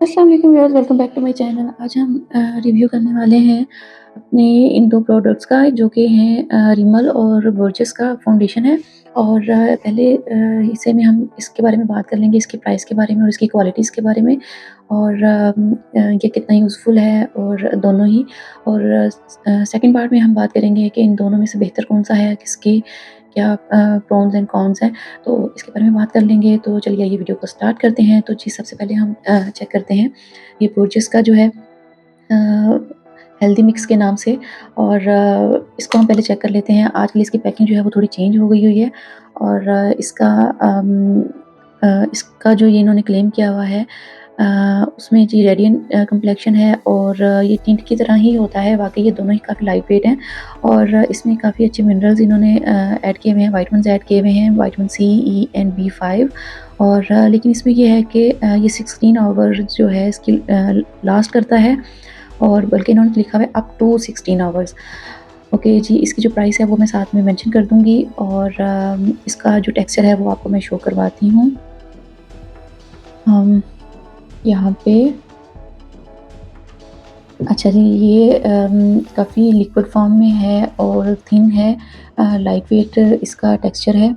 अस्सलाम वालेकुम viewers, welcome back to my channel. आज हम रिव्यू करने वाले हैं अपने इन 2 प्रोडक्ट्स का, जो कि हैं रिमल और बोर्जेस का फाउंडेशन है। और पहले हिस्से में हम इसके बारे में बात कर लेंगे, इसके प्राइस के बारे में और इसकी क्वालिटीज़ के बारे में, और ये कितना यूज़फुल है और दोनों ही। और सेकंड पार्ट में हम बात करेंगे कि इन दोनों में से बेहतर कौन-सा है, किसके क्या प्रोन्स एंड कॉन्स हैं। तो इसके बारे में बात कर लेंगे। तो चलिए ये वीडियो को स्टार्ट करते हैं। तो जी, सबसे पहले हम चेक करते हैं ये बोर्जेस का जो है हेल्दी मिक्स के नाम से। और इसको हम पहले चेक कर लेते हैं। आजकल इसकी पैकिंग जो है वो थोड़ी चेंज हो गई हुई है। और इसका जो ये इन्होंने क्लेम किया हुआ है, उसमें जी रेडिएंट कम्प्लेक्शन है, और ये टिंट की तरह ही होता है। वाक़ई ये दोनों ही काफ़ी लाइट वेट हैं, और इसमें काफ़ी अच्छे मिनरल्स इन्होंने ऐड किए हुए हैं, विटामिन्स ऐड किए हुए हैं, vitamin C, E and B5. और लेकिन इसमें ये है कि ये 16 आवर्स जो है इसकी लास्ट करता है, और बल्कि इन्होंने लिखा हुआ है अप टू 16 आवर्स। ओके जी, इसकी जो प्राइस है वो मैं साथ में मेंशन कर दूँगी, और इसका जो टेक्सचर है वो आपको मैं शो करवाती हूँ। यहाँ पे अच्छा जी, ये काफ़ी लिक्विड फॉर्म में है और थिन है, लाइट वेट इसका टेक्सचर है।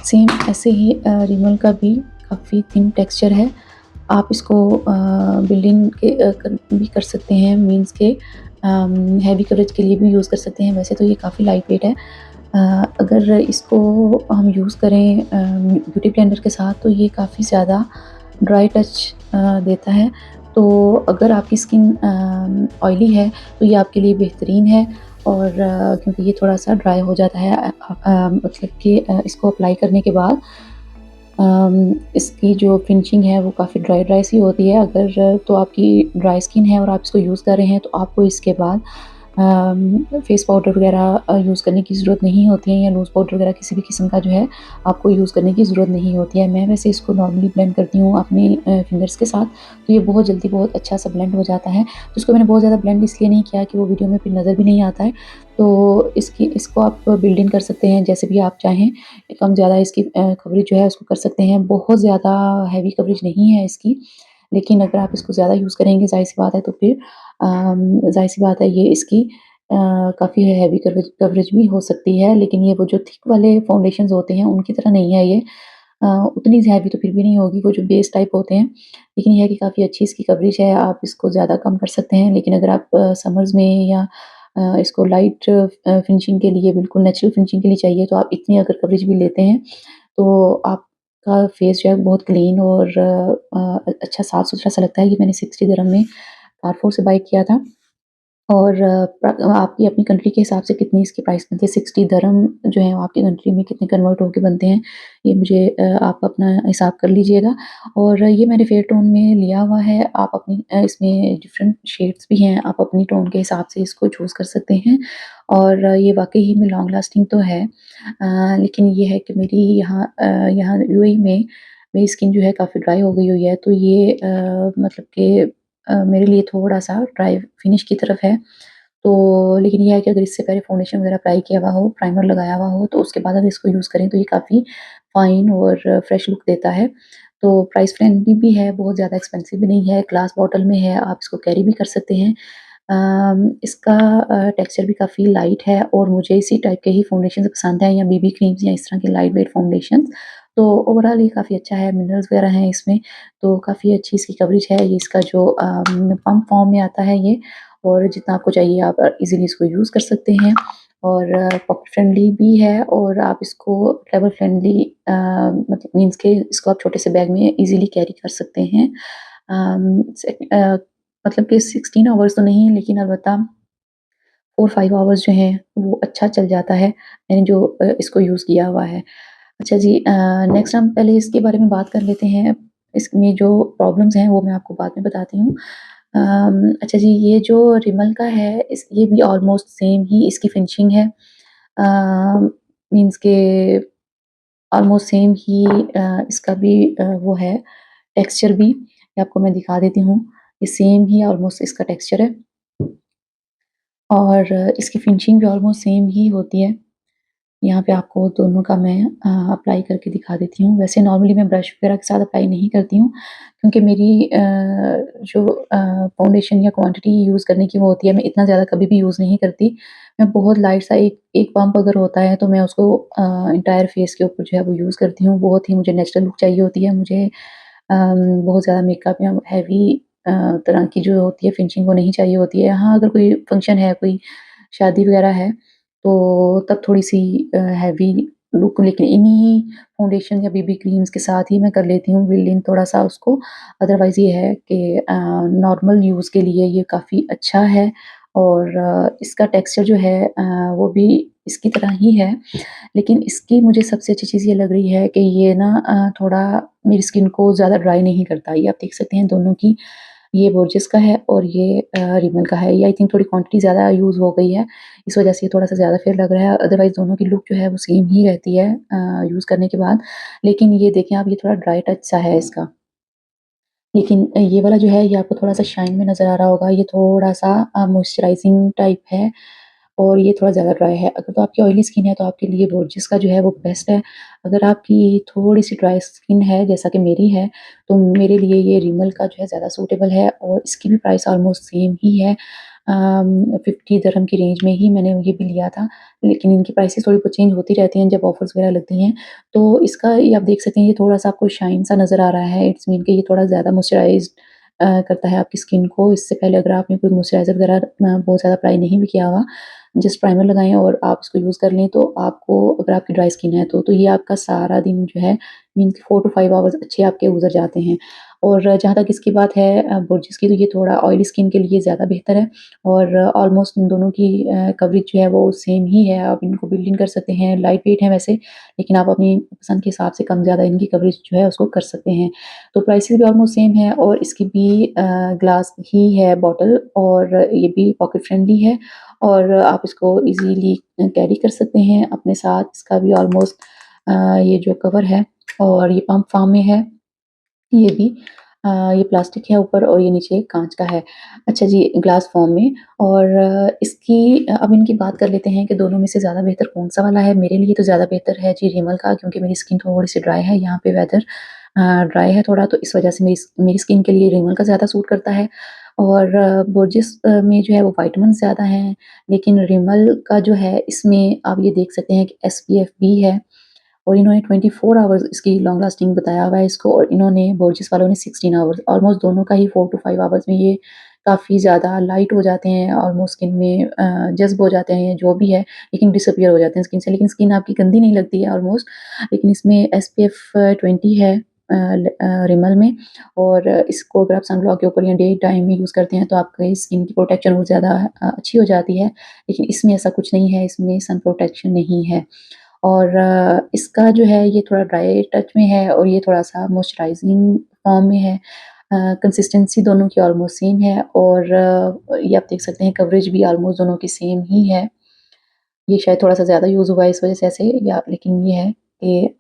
सेम ऐसे ही रिमल का भी काफ़ी थिन टेक्सचर है। आप इसको बिल्डिंग के भी कर सकते हैं, मीन्स के हैवी कवरेज के लिए भी यूज़ कर सकते हैं। वैसे तो ये काफ़ी लाइट वेट है। अगर इसको हम यूज़ करें ब्यूटी ब्लेंडर के साथ, तो ये काफ़ी ज़्यादा ड्राई टच देता है। तो अगर आपकी स्किन ऑयली है तो ये आपके लिए बेहतरीन है। और क्योंकि ये थोड़ा-सा ड्राई हो जाता है, मतलब कि इसको अप्लाई करने के बाद इसकी जो फिनिशिंग है वो काफ़ी ड्राई सी होती है। अगर तो आपकी ड्राई स्किन है और आप इसको यूज़ कर रहे हैं, तो आपको इसके बाद फेस पाउडर वगैरह यूज़ करने की ज़रूरत नहीं होती है, या लूज़ पाउडर वगैरह किसी भी किस्म का जो है आपको यूज़ करने की ज़रूरत नहीं होती है। मैं वैसे इसको नॉर्मली ब्लेंड करती हूँ अपने फिंगर्स के साथ, तो ये बहुत जल्दी बहुत अच्छा सा ब्लेंड हो जाता है। तो इसको मैंने बहुत ज़्यादा ब्लेंड इसलिए नहीं किया कि वो वीडियो में फिर नज़र भी नहीं आता है। तो इसको आप बिल्ड इन कर सकते हैं जैसे भी आप चाहें। कम ज़्यादा इसकी कवरेज जो है उसको कर सकते हैं। बहुत ज़्यादा हैवी कवरेज नहीं है इसकी, लेकिन अगर आप इसको ज़्यादा यूज़ करेंगे, ज़ाहिर-सी बात है, तो फिर ज़ाहिर-सी बात है ये इसकी काफ़ी हैवी कवरेज कवरेज भी हो सकती है। लेकिन ये वो जो थिक वाले फाउंडेशंस होते हैं उनकी तरह नहीं है ये। अ, उतनी हैवी तो फिर भी नहीं होगी, वो जो बेस टाइप होते हैं। लेकिन ये है कि काफ़ी अच्छी इसकी कवरेज है, आप इसको ज़्यादा कम कर सकते हैं। लेकिन अगर आप समर्स में या इसको लाइट फिनिशिंग के लिए, बिल्कुल नेचुरल फिनिशिंग के लिए चाहिए, तो आप इतनी अगर कवरेज भी लेते हैं, तो आपका फेस जो है बहुत क्लीन और अच्छा साफ-सुथरा सा लगता है। ये मैंने 60 दिरहम में कारफोर से बाय किया था। और आपकी अपनी कंट्री के हिसाब से कितनी इसकी प्राइस बनती है, 60 दिरहम जो है वो आपकी कंट्री में कितने कन्वर्ट होके बनते हैं, ये मुझे आप अपना हिसाब कर लीजिएगा। और ये मैंने फेयर टोन में लिया हुआ है। आप अपनी इसमें डिफरेंट शेड्स भी हैं, आप अपनी टोन के हिसाब से इसको चूज़ कर सकते हैं। और ये वाक़ई ही में लॉन्ग लास्टिंग तो है। लेकिन ये है कि मेरी यहाँ यूएई में मेरी स्किन जो है काफ़ी ड्राई हो गई हुई है, तो ये मतलब कि मेरे लिए थोड़ा-सा ड्राई फिनिश की तरफ है। तो लेकिन ये है कि अगर इससे पहले फाउंडेशन वगैरह अप्लाई किया हुआ हो, प्राइमर लगाया हुआ हो, तो उसके बाद अगर इसको यूज़ करें तो ये काफ़ी फाइन और फ्रेश लुक देता है। तो प्राइस फ्रेंडली भी है, बहुत ज़्यादा एक्सपेंसिव भी नहीं है, ग्लास बॉटल में है, आप इसको कैरी भी कर सकते हैं। इसका टेक्सचर भी काफ़ी लाइट है, और मुझे इसी टाइप के ही फाउंडेशंस पसंद हैं, या बीबी क्रीम्स या इस तरह के लाइट वेट फाउंडेशंस। तो ओवरऑल ये काफ़ी अच्छा है, मिनरल्स वगैरह हैं इसमें, तो काफ़ी अच्छी इसकी कवरेज है। ये इसका जो पम्प फॉर्म में आता है ये, और जितना आपको चाहिए आप इज़िली इसको यूज़ कर सकते हैं। और पॉकेट फ्रेंडली भी है, और आप इसको ट्रैवल फ्रेंडली मतलब मीन्स के इसको आप छोटे से बैग में इज़िली कैरी कर सकते हैं। मतलब कि 16 आवर्स तो नहीं, लेकिन अलबत्ता 4-5 आवर्स जो हैं वो अच्छा चल जाता है, मैंने जो इसको यूज़ किया हुआ है। अच्छा जी, नेक्स्ट हम पहले इसके बारे में बात कर लेते हैं। इसमें जो प्रॉब्लम्स हैं वो मैं आपको बाद में बताती हूँ। अच्छा जी, ये जो रिमल का है, इस ये भी ऑलमोस्ट सेम ही इसकी फिनिशिंग है। मीन्स के ऑलमोस्ट सेम ही इसका भी वो है टेक्सचर भी। ये आपको मैं दिखा देती हूँ। ये सेम ही ऑलमोस्ट इसका टेक्सचर है, और इसकी फिनिशिंग भी ऑलमोस्ट सेम ही होती है। यहाँ पे आपको दोनों का मैं अप्लाई करके दिखा देती हूँ। वैसे नॉर्मली मैं ब्रश वगैरह के साथ अप्लाई नहीं करती हूँ, क्योंकि मेरी जो फाउंडेशन या क्वांटिटी यूज़ करने की वो होती है, मैं इतना ज़्यादा कभी भी यूज़ नहीं करती। मैं बहुत लाइट सा एक एक पम्प अगर होता है तो मैं उसको एंटायर फेस के ऊपर जो है वो यूज़ करती हूँ। बहुत ही मुझे नेचुरल लुक चाहिए होती है। मुझे बहुत ज़्यादा मेकअप या हेवी तरह की जो होती है फिनिशिंग वो नहीं चाहिए होती है। हाँ, अगर कोई फंक्शन है, कोई शादी वगैरह है, तो तब थोड़ी-सी हेवी लुक, लेकिन इन्हीं फाउंडेशन या बीबी क्रीम्स के साथ ही मैं कर लेती हूँ बिल्ड इन थोड़ा-सा उसको। अदरवाइज़ ये है कि नॉर्मल यूज़ के लिए ये काफ़ी अच्छा है और इसका टेक्सचर जो है वो भी इसकी तरह ही है। लेकिन इसकी मुझे सबसे अच्छी चीज़ ये लग रही है कि ये ना थोड़ा मेरी स्किन को ज़्यादा ड्राई नहीं करता। ये आप देख सकते हैं दोनों की, ये बोर्जेस का है और ये रिमल का है। ये आई थिंक थोड़ी क्वांटिटी ज़्यादा यूज़ हो गई है, इस वज़ह से ये थोड़ा-सा ज़्यादा फेयर लग रहा है। अदरवाइज़ दोनों की लुक जो है वो सेम ही रहती है यूज़ करने के बाद। लेकिन ये देखें आप, ये थोड़ा ड्राई टच सा है इसका। लेकिन ये वाला जो है ये आपको थोड़ा-सा शाइन में नज़र आ रहा होगा, ये थोड़ा-सा मॉइस्चराइज़िंग टाइप है और ये थोड़ा ज़्यादा ड्राई है। अगर तो आपकी ऑयली स्किन है तो आपके लिए बोर्जेस का जो है वो बेस्ट है। अगर आपकी थोड़ी-सी ड्राई स्किन है जैसा कि मेरी है, तो मेरे लिए ये रिमल का जो है ज़्यादा सूटेबल है और इसकी भी प्राइस ऑलमोस्ट सेम ही है। 50 दिरहम की रेंज में ही मैंने ये भी लिया था, लेकिन इनकी प्राइसेस थोड़ी बहुत चेंज होती रहती हैं जब ऑफर्स वगैरह लगती हैं। तो इसका ये आप देख सकते हैं, ये थोड़ा-सा आपको शाइन सा नज़र आ रहा है। इट्स मीन कि ये थोड़ा ज़्यादा मॉइस्चराइज़्ड करता है आपकी स्किन को। इससे पहले अगर आपने कोई मॉइस्चराइज़र वगैरह बहुत ज़्यादा अप्लाई नहीं भी किया हुआ, जस्ट प्राइमर लगाएँ और आप इसको यूज़ कर लें, तो आपको, अगर आपकी ड्राई स्किन है तो ये आपका सारा दिन जो है, मीन्स 4 टू 5 आवर्स अच्छे आपके गुज़र जाते हैं। और जहाँ तक इसकी बात है बोर्जेस की, तो ये थोड़ा ऑयली स्किन के लिए ज़्यादा बेहतर है और ऑलमोस्ट इन दोनों की कवरेज जो है वो सेम ही है। आप इनको बिल्ड इन कर सकते हैं, लाइट वेट है वैसे, लेकिन आप अपनी पसंद के हिसाब से कम-ज़्यादा इनकी कवरेज जो है उसको कर सकते हैं। तो प्राइसेस भी ऑलमोस्ट सेम है और इसकी भी ग्लास ही है बॉटल और ये भी पॉकेट फ्रेंडली है और आप इसको ईज़िली कैरी कर सकते हैं अपने साथ। इसका भी ऑलमोस्ट ये जो कवर है और ये पम्प फ़ॉर्म में है, ये भी ये प्लास्टिक है ऊपर और ये नीचे काँच का है। अच्छा जी, ग्लास फ़ॉर्म में। और इसकी अब इनकी बात कर लेते हैं कि दोनों में से ज़्यादा बेहतर कौन-सा वाला है। मेरे लिए तो ज़्यादा बेहतर है जी रिमल का, क्योंकि मेरी स्किन थोड़ी-सी ड्राई है, यहाँ पे वेदर ड्राई है थोड़ा, तो इस वजह से मेरी स्किन के लिए रिमल का ज़्यादा सूट करता है। और बोर्जेस में जो है वो विटामिन्स ज़्यादा हैं, लेकिन रिमल का जो है इसमें आप ये देख सकते हैं कि एसपीएफ भी है और इन्होंने 24 आवर्स इसकी लॉन्ग लास्टिंग बताया हुआ है इसको, और इन्होंने बोर्जेस वालों ने 16 आवर्स। ऑलमोस्ट दोनों का ही 4 टू 5 आवर्स में ये काफ़ी ज़्यादा लाइट हो जाते हैं, ऑलमोस्ट स्किन में जज़्ब हो जाते हैं, जो भी है, लेकिन डिसअपीयर हो जाते हैं स्किन से। लेकिन स्किन आपकी गंदी नहीं लगती है ऑलमोस्ट। लेकिन इसमें एसपीएफ 20 है रिमल में, और इसको अगर आप सनब्लॉक के ऊपर या डे टाइम में यूज़ करते हैं तो आपकी स्किन की प्रोटेक्शन बहुत ज़्यादा अच्छी हो जाती है। लेकिन इसमें ऐसा कुछ नहीं है, इसमें सन प्रोटेक्शन नहीं है। और इसका जो है ये थोड़ा ड्राई टच में है और ये थोड़ा-सा मॉइस्चराइज़िंग फॉर्म में है। कंसिस्टेंसी दोनों की ऑलमोस्ट सेम है और ये आप देख सकते हैं कवरेज भी ऑलमोस्ट दोनों की सेम ही है। ये शायद थोड़ा-सा ज़्यादा यूज़ हुआ है इस वज़ह से ऐसे, या लेकिन ये है कि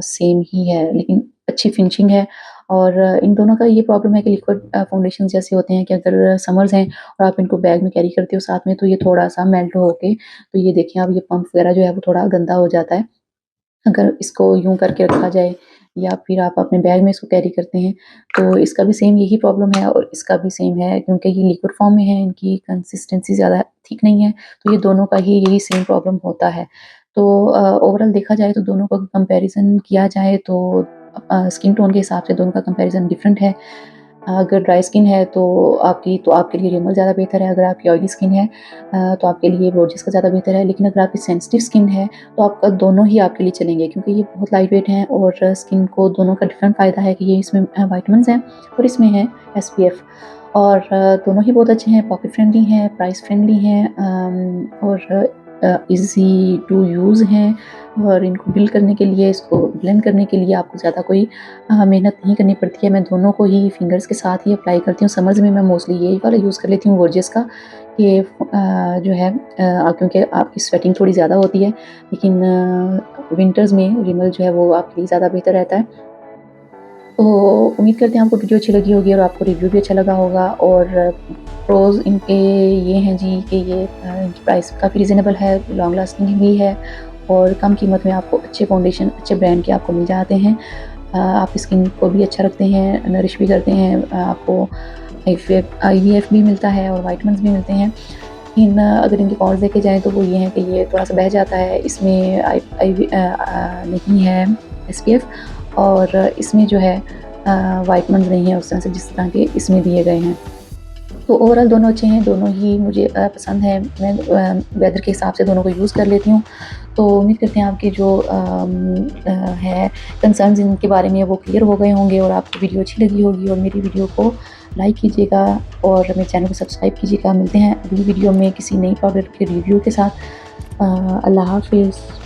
सेम ही है, लेकिन अच्छी फिनिशिंग है। और इन दोनों का ये प्रॉब्लम है कि लिक्विड फाउंडेशन जैसे होते हैं कि अगर समर्स हैं और आप इनको बैग में कैरी करते हो साथ में, तो ये थोड़ा-सा मेल्ट होके, तो ये देखिए आप, ये पंप वगैरह जो है वो थोड़ा गंदा हो जाता है। अगर इसको यूँ करके रखा जाए या फिर आप अपने बैग में इसको कैरी करते हैं, तो इसका भी सेम यही प्रॉब्लम है और इसका भी सेम है, क्योंकि ये लिक्विड फॉर्म में है, इनकी कंसिस्टेंसी ज़्यादा ठीक नहीं है, तो ये दोनों का ही यही सेम प्रॉब्लम होता है। तो ओवरऑल देखा जाए तो दोनों का कंपैरिज़न किया जाए तो स्किन टोन के हिसाब से दोनों का कंपैरिज़न डिफरेंट है। अगर ड्राई स्किन है तो आपके लिए रिमल ज़्यादा बेहतर है, अगर आपकी ऑयली स्किन है तो आपके लिए बोर्जेस का ज़्यादा बेहतर है। लेकिन अगर आपकी सेंसिटिव स्किन है तो आपका दोनों ही आपके लिए चलेंगे, क्योंकि ये बहुत लाइट वेट हैं और स्किन को दोनों का डिफरेंट फ़ायदा है कि ये इसमें विटामिन्स हैं और इसमें है एसपीएफ। और दोनों ही बहुत अच्छे हैं, पॉकेट फ्रेंडली हैं, प्राइस फ्रेंडली हैं, और ईज़ी टू यूज़ हैं। और इनको बिल्ड करने के लिए, इसको ब्लेंड करने के लिए आपको ज़्यादा कोई मेहनत नहीं करनी पड़ती है। मैं दोनों को ही फिंगर्स के साथ ही अप्लाई करती हूँ। समर्स में मैं मोस्टली यही वाला यूज़ कर लेती हूँ बोर्जेस का, कि जो है क्योंकि आपकी स्वेटिंग थोड़ी ज़्यादा होती है, लेकिन विंटर्स में रिमल जो है वो आपके लिए ज़्यादा बेहतर रहता है। तो उम्मीद करते हैं आपको वीडियो अच्छी लगी होगी और आपको रिव्यू भी अच्छा लगा होगा। और प्रोज़ इनके ये हैं जी कि ये इनकी प्राइस काफ़ी रीज़नेबल है, लॉन्ग लास्टिंग भी है और कम कीमत में आपको अच्छे फाउंडेशन अच्छे ब्रांड के आपको मिल जाते हैं। आप स्किन को भी अच्छा रखते हैं, नरिश भी करते हैं, आपको आईवीएफ भी मिलता है और विटामिन्स भी मिलते हैं। लेकिन अगर इनके कॉन्स देखे जाएँ तो वो ये हैं कि ये थोड़ा-सा बह जाता है, इसमें नहीं है एसपीएफ, और इसमें जो है विटामिन्स नहीं है उस तरह से जिस तरह के इसमें दिए गए हैं। तो ओवरऑल दोनों अच्छे हैं, दोनों ही मुझे पसंद हैं। मैं वेदर के हिसाब से दोनों को यूज़ कर लेती हूँ। तो उम्मीद करते हैं आपके जो है कंसर्न्स इनके बारे में वो क्लियर हो गए होंगे और आपको वीडियो अच्छी लगी होगी, और मेरी वीडियो को लाइक कीजिएगा और मेरे चैनल को सब्सक्राइब कीजिएगा। मिलते हैं अगली वीडियो में किसी नई प्रोडक्ट के रिव्यू के साथ। अल्लाह हाफ़िज़।